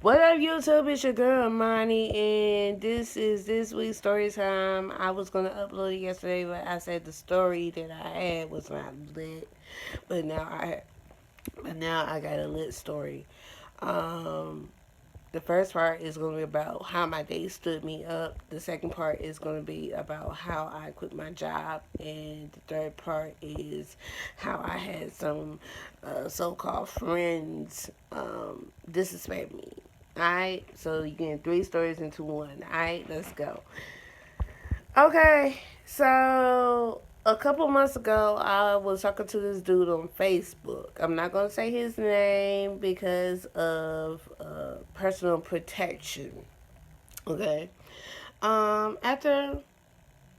What up, YouTube? It's your girl, Imani, and this is this week's story time. I was going to upload it yesterday, but I said the story that I had was not lit, but now I got a lit story. Um, the first part is going to be about how my day stood me up. The second part is going to be about how I quit my job. And the third part is how I had some so-called friends disrespect me. Alright, so you get three stories into one. Alright, let's go. Okay, so a couple months ago, I was talking to this dude on Facebook. I'm not going to say his name because of personal protection. Okay. After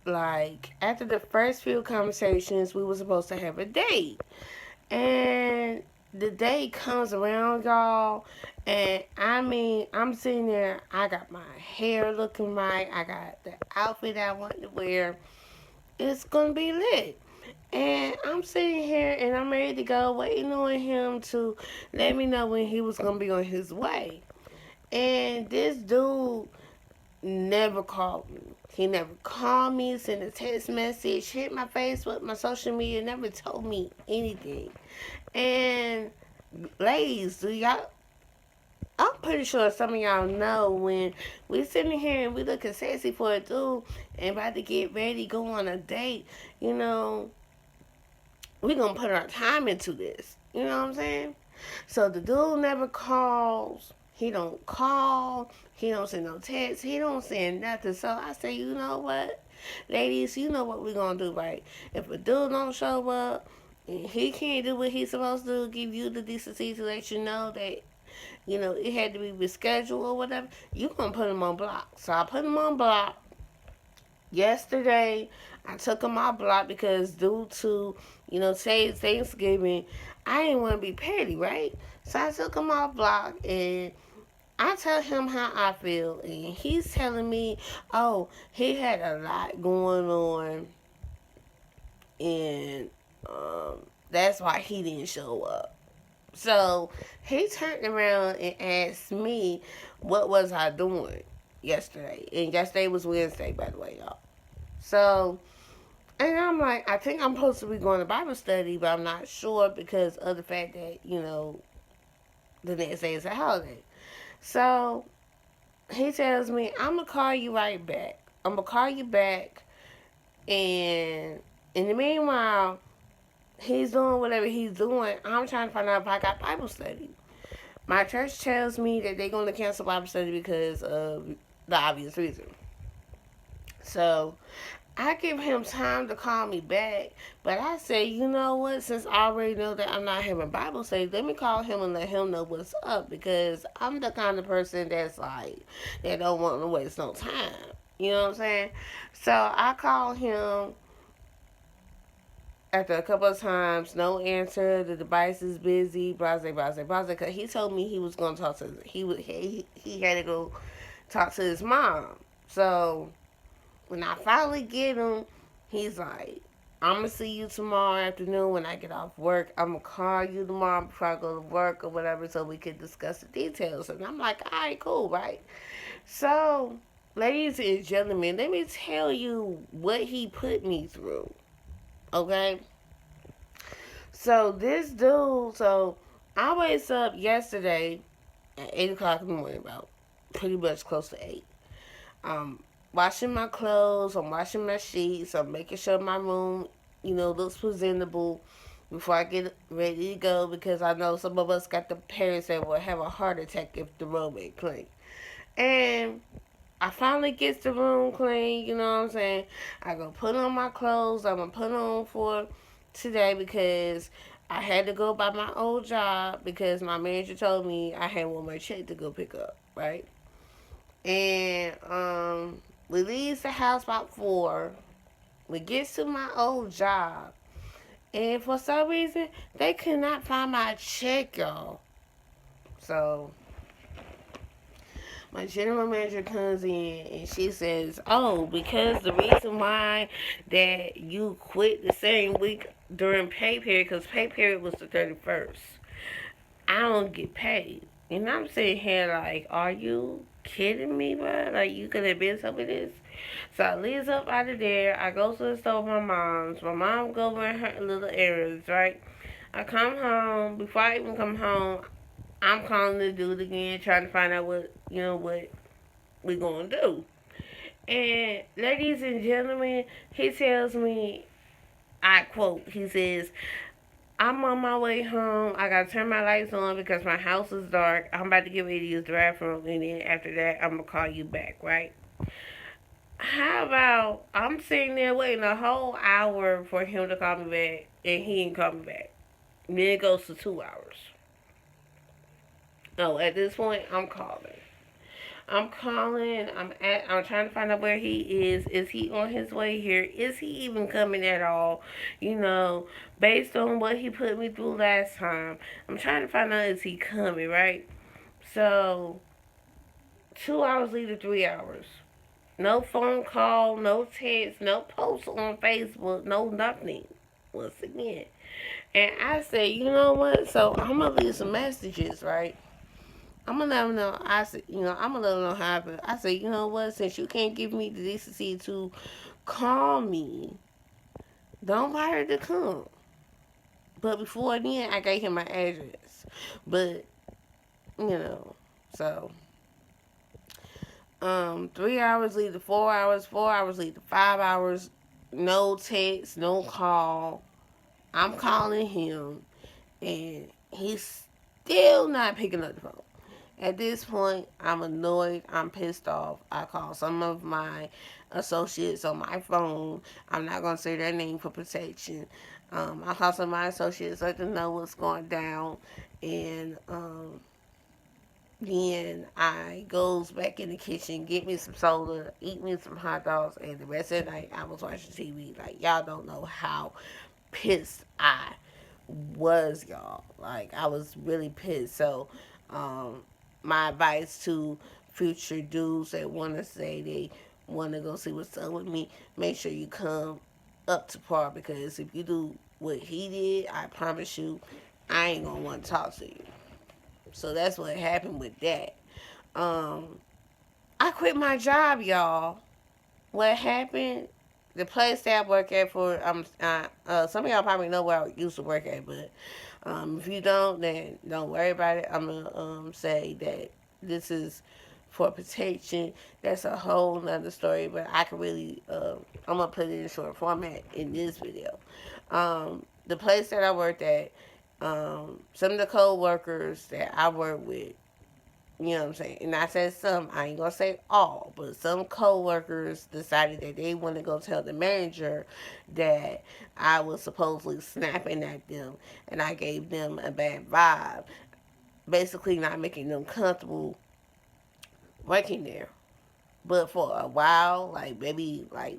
after the first few conversations, we were supposed to have a date, and the day comes around, y'all, and I mean, I'm sitting there. I got my hair looking right. I got the outfit I want to wear. It's gonna be lit. And I'm sitting here and I'm ready to go, waiting on him to let me know when he was gonna be on his way. And this dude never called me. He never called me, sent a text message, hit my Facebook, my social media, never told me anything. And ladies, do y'all? I'm pretty sure some of y'all know when we sitting here and we looking sexy for a dude and about to get ready, go on a date. You know, we gonna put our time into this. You know what I'm saying? So the dude never calls. He don't call. He don't send no text. He don't send nothing. So I say, you know what, ladies, you know what we gonna do, right? If a dude don't show up, and he can't do what he's supposed to do, give you the decency to let you know that it had to be rescheduled or whatever, you gonna put him on block. So I put him on block. Yesterday, I took him off block because due to, today's Thanksgiving, I didn't want to be petty, right? So I took him off block and I tell him how I feel, and he's telling me, oh, he had a lot going on, and that's why he didn't show up. So he turned around and asked me, what was I doing yesterday? And yesterday was Wednesday, by the way, y'all. So, and I'm like, I think I'm supposed to be going to Bible study, but I'm not sure because of the fact that, the next day is a holiday. So he tells me, I'm going to call you right back. I'm going to call you back. And in the meanwhile, he's doing whatever he's doing. I'm trying to find out if I got Bible study. My church tells me that they're going to cancel Bible study because of the obvious reason. So I give him time to call me back, but I say, you know what? Since I already know that I'm not having Bible study, let me call him and let him know what's up because I'm the kind of person that's like that don't want to waste no time. You know what I'm saying? So I call him after a couple of times, no answer. The device is busy. Blase, blase, blase. Cause he told me he was gonna talk to he had to go talk to his mom. So when I finally get him, he's like, I'm gonna see you tomorrow afternoon when I get off work. I'm gonna call you tomorrow before I go to work or whatever so we can discuss the details. And I'm like, all right, cool, right? So, ladies and gentlemen, let me tell you what he put me through. Okay? So, this dude, I was up yesterday at 8 o'clock in the morning, about pretty much close to 8. Um, Washing my clothes, I'm washing my sheets, I'm making sure my room, looks presentable before I get ready to go because I know some of us got the parents that will have a heart attack if the room ain't clean. And I finally get the room clean, you know what I'm saying? I go put on my clothes, I'm gonna put on for today because I had to go by my old job because my manager told me I had one more check to go pick up, right? And we leave the house about 4. We get to my old job. And for some reason, they could not find my check, y'all. So, my general manager comes in and she says, oh, because the reason why that you quit the same week during pay period, because pay period was the 31st, I don't get paid. And I'm sitting here like, are you kidding me, bro? Like, you could have been some of this. So I leaves up out of there. I go to the store with my mom's. My mom go run her little errands, right? I come home. Before I even come home, I'm calling the dude again, trying to find out what we gonna do. And ladies and gentlemen, he tells me, I quote, he says, I'm on my way home. I gotta turn my lights on because my house is dark. I'm about to get ready to use the bathroom, and then after that, I'm gonna call you back, right? How about I'm sitting there waiting a whole hour for him to call me back, and he ain't call me back. And then it goes to 2 hours. No, at this point, I'm calling. I'm calling. I'm trying to find out where he is. Is he on his way here? Is he even coming at all? You know, based on what he put me through last time, I'm trying to find out is he coming, right? So 2 hours lead to 3 hours. No phone call, no text, no post on Facebook, no nothing. Once again. And I said, you know what? So I'm gonna leave some messages, right? I'm gonna let him know. I said, I'm gonna let him know how I feel. I said, you know what? Since you can't give me the decency to call me, don't bother to come. But before then, I gave him my address. But you know, so 3 hours lead to 4 hours. 4 hours lead to 5 hours. No text, no call. I'm calling him, and he's still not picking up the phone. At this point, I'm annoyed. I'm pissed off. I call some of my associates on my phone. I'm not going to say their name for protection. I call some of my associates, let them know what's going down. And then I goes back in the kitchen, get me some soda, eat me some hot dogs, and the rest of the night I was watching TV. Like, y'all don't know how pissed I was, y'all. Like, I was really pissed. So, um, my advice to future dudes that want to say they want to go see what's up with me, make sure you come up to par, because if you do what he did, I promise you, I ain't gonna want to talk to you. So that's what happened with that. Um, I quit my job, y'all. What happened? The place that I work at for some of y'all probably know where I used to work at, but if you don't, then don't worry about it. I'm gonna say that this is for protection. That's a whole nother story, but I can really I'm gonna put it in short format in this video. The place that I worked at, some of the co-workers that I work with, you know what I'm saying? And I said some, I ain't gonna say all, but some co-workers decided that they want to go tell the manager that I was supposedly snapping at them and I gave them a bad vibe. Basically not making them comfortable working there. But for a while, like maybe like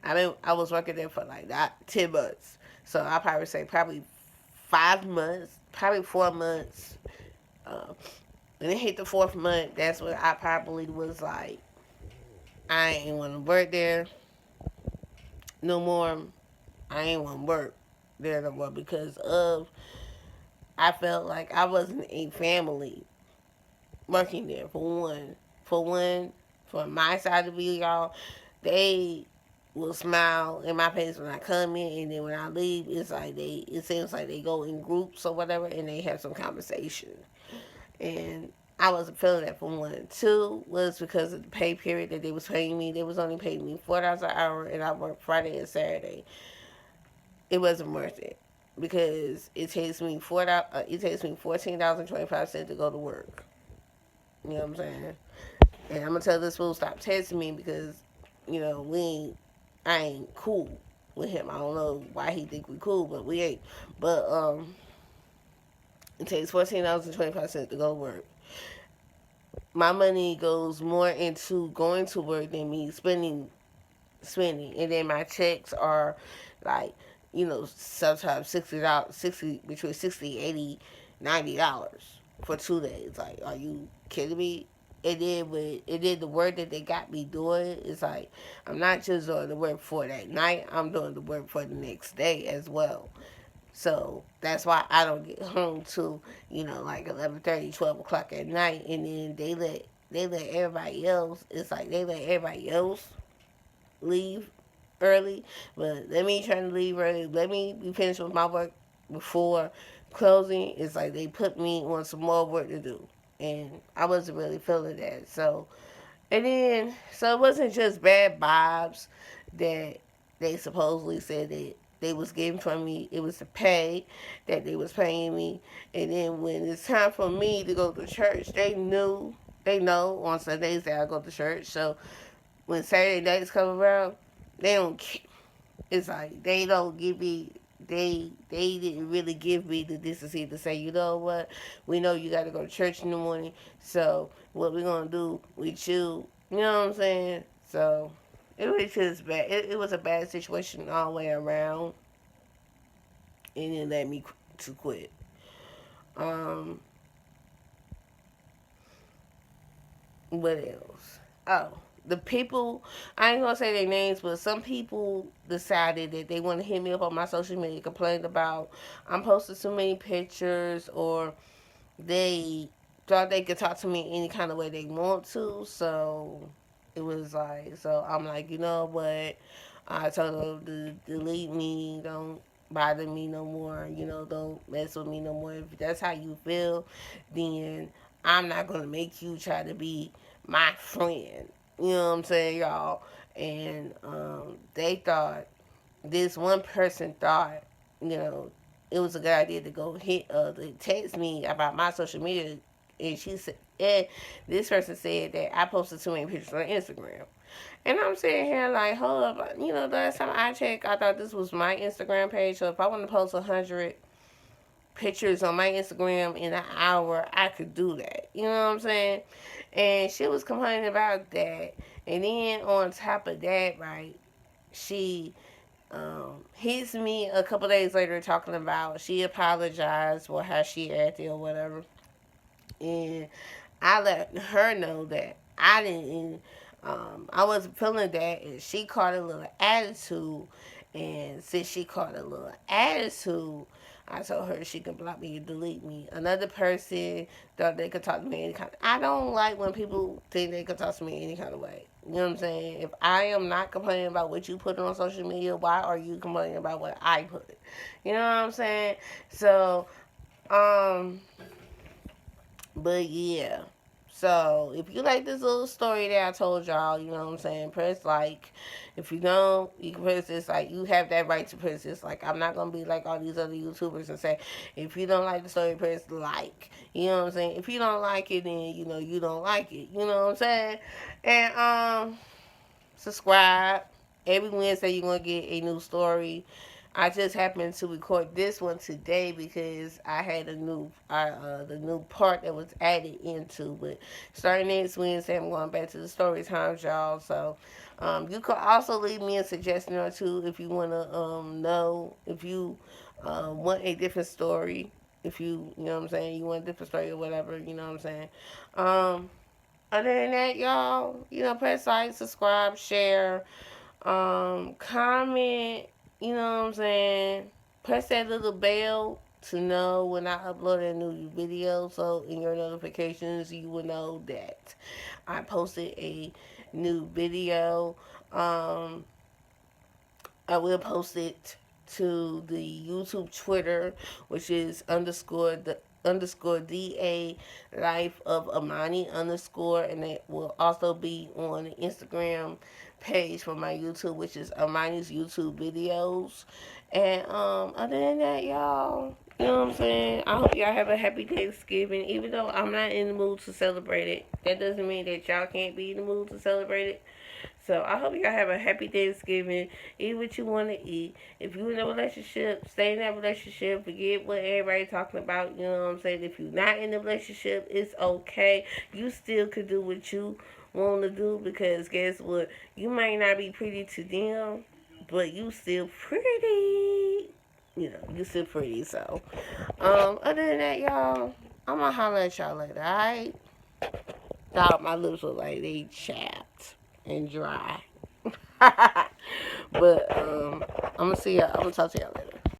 I was working there for like not 10 months. So I probably say probably 5 months, probably 4 months. Um, when it hit the fourth month, that's when I probably was like, I ain't want to work there no more. I ain't want to work there no more because of I felt like I wasn't a family working there. For one, for my side of it, y'all, they will smile in my face when I come in, and then when I leave, it's like it seems like they go in groups or whatever, and they have some conversation. And I wasn't feeling that for one. Two was because of the pay period that they was paying me. They was only paying me $4 an hour, and I worked Friday and Saturday. It wasn't worth it because it takes me $4. It takes me $14.25 to go to work. You know what I'm saying? And I'm gonna tell this fool stop texting me because we ain't. I ain't cool with him. I don't know why he think we cool, but we ain't. But it takes $14.25 to go to work. My money goes more into going to work than me spending, and then my checks are like sometimes $60, 60 between 60, 80, $90 for 2 days. Like, are you kidding me? It did the work that they got me doing. It's like I'm not just doing the work for that night, I'm doing the work for the next day as well. So that's why I don't get home till, like 11:30, 12 o'clock at night. And then they let everybody else. It's like they let everybody else leave early, but let me try to leave early. Let me be finished with my work before closing. It's like they put me on some more work to do, and I wasn't really feeling that. So it wasn't just bad vibes that they supposedly said that they was getting from me. It was the pay that they was paying me. And then when it's time for me to go to church, they know on Sundays that I go to church. So when Saturday nights come around, they don't. It's like they don't give me. They didn't really give me the decency to say, you know what, we know you got to go to church in the morning. So what we gonna do with you? You know what I'm saying? So it was just bad. It was a bad situation all the way around, and it led me to quit. Um, what else? Oh, the people, I ain't gonna say their names, but some people decided that they want to hit me up on my social media, complained about I'm posting too many pictures, or they thought they could talk to me any kind of way they want to. So it was like, so I'm like, you know what? I told them to delete me, don't bother me no more, don't mess with me no more. If that's how you feel, then I'm not gonna make you try to be my friend. You know what I'm saying, y'all? And they thought, this one person thought, you know, it was a good idea to go to text me about my social media, and she said, and this person said that I posted too many pictures on Instagram. And I'm sitting here like, hold up, the last time I checked, I thought this was my Instagram page. So if I want to post 100 pictures on my Instagram in an hour, I could do that. You know what I'm saying? And she was complaining about that. And then on top of that, right, she hits me a couple days later talking about she apologized for how she acted or whatever. And I let her know that I didn't, I wasn't feeling that, and she caught a little attitude. And since she caught a little attitude, I told her she could block me and delete me. Another person thought they could talk to me any kind. I don't like when people think they could talk to me any kind of way. You know what I'm saying? If I am not complaining about what you put on social media, why are you complaining about what I put? You know what I'm saying? So, um, but yeah. So if you like this little story that I told y'all, you know what I'm saying, press like. If you don't, you can press dislike. You have that right to press dislike. I'm not gonna be like all these other YouTubers and say, if you don't like the story, press like. You know what I'm saying? If you don't like it, then you don't like it. You know what I'm saying? And subscribe. Every Wednesday you're gonna get a new story. I just happened to record this one today because I had the new part that was added into. But starting next Wednesday, I'm going back to the story times, y'all. So you could also leave me a suggestion or two if you want to know if you want a different story. If you know what I'm saying, you want a different story or whatever, you know what I'm saying. Um, Other than that, y'all, press like, subscribe, share, comment, you know what I'm saying? Press that little bell to know when I upload a new video, so in your notifications you will know that I posted a new video. I will post it to the YouTube Twitter, which is underscore DA Life of Imani underscore, and it will also be on the Instagram page for my YouTube, which is Imani's YouTube videos. And other than that, y'all, you know what I'm saying? I hope y'all have a happy Thanksgiving. Even though I'm not in the mood to celebrate it, that doesn't mean that y'all can't be in the mood to celebrate it. So I hope y'all have a happy Thanksgiving. Eat what you want to eat. If you're in a relationship, stay in that relationship. Forget what everybody's talking about. You know what I'm saying? If you're not in a relationship, it's okay. You still could do what you want to do, because guess what? You might not be pretty to them, but you still pretty. You still pretty. So, other than that, y'all, I'm gonna holler at y'all later. Alright? Thought my lips look like they chapped and dry. But I'm gonna see y'all. I'm gonna talk to y'all later.